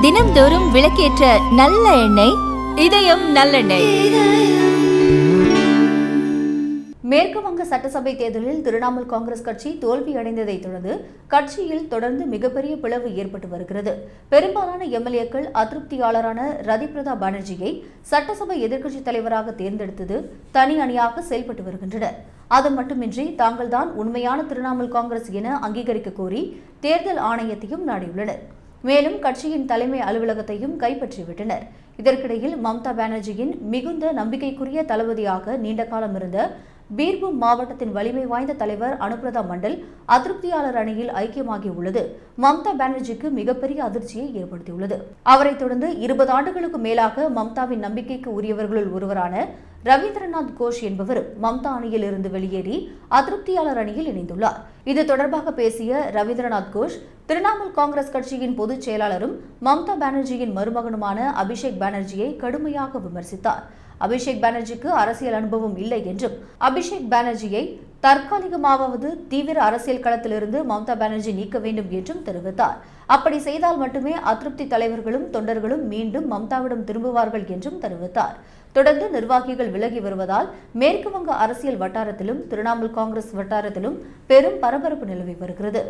தினம்தோறும் விளக்கேற்ற நல்ல எண்ணெய் இதயம் நல்லெண்ணெய். மேற்கு வங்க சட்டசபை தேர்தலில் திரிணாமுல் காங்கிரஸ் கட்சி தோல்வியடைந்ததை தொடர்ந்து கட்சியில் தொடர்ந்து மிகப்பெரிய பிளவு ஏற்பட்டு வருகிறது. பெரும்பாலான எம்எல்ஏக்கள் அதிருப்தியாளரான ரதிபிரதா பானர்ஜியை சட்டசபை எதிர்க்கட்சித் தலைவராக தேர்ந்தெடுத்தது தனி அணியாக செயல்பட்டு வருகின்றனர். அது மட்டுமின்றி தாங்கள்தான் உண்மையான திரிணாமுல் காங்கிரஸ் என அங்கீகரிக்க கோரி தேர்தல் ஆணையத்தையும் நாடியுள்ளனர். மேலும் கட்சியின் தலைமை அலுவலகத்தையும் கைப்பற்றிவிட்டனர். இதற்கிடையில் மம்தா பானர்ஜியின் மிகுந்த நம்பிக்கைக்குரிய தளபதியாக நீண்ட காலம் இருந்த பீர்பூம் மாவட்டத்தின் வலிமை வாய்ந்த தலைவர் அனுப்ரதா மண்டல் அதிருப்தியாளர் அணியில் ஐக்கியமாகியுள்ளது மம்தா பானர்ஜிக்கு மிகப்பெரிய அதிர்ச்சியை ஏற்படுத்தியுள்ளது. அவரைத் தொடர்ந்து 20 ஆண்டுகளுக்கு மேலாக மம்தாவின் நம்பிக்கைக்கு உரியவர்களுள் ஒருவரான ரவீந்திரநாத் கோஷ் என்பவர் மம்தா அணியில் இருந்து வெளியேறி அதிருப்தியாளர் அணியில் இணைந்துள்ளார். இது தொடர்பாக பேசிய ரவீந்திரநாத் கோஷ், திரிணாமுல் காங்கிரஸ் கட்சியின் பொதுச் செயலாளரும் மம்தா பானர்ஜியின் மருமகனுமான அபிஷேக் பானர்ஜியை கடுமையாக விமர்சித்தார். அபிஷேக் பானர்ஜிக்கு அரசியல் அனுபவம் இல்லை என்றும் அபிஷேக் பானர்ஜியை தற்காலிகமாவது தீவிர அரசியல் களத்திலிருந்து மம்தா பானர்ஜி நீக்க வேண்டும் என்றும் தெரிவித்தார். அப்படி செய்தால் மட்டுமே அதிருப்தி தலைவர்களும் தொண்டர்களும் மீண்டும் மம்தாவிடம் திரும்புவார்கள் என்றும் தெரிவித்தார். தொடர்ந்து நிர்வாகிகள் விலகி வருவதால் மேற்கு வங்க அரசியல் வட்டாரத்திலும் திரிணாமுல் காங்கிரஸ் வட்டாரத்திலும் பெரும் பரபரப்பு நிலவி வருகிறது.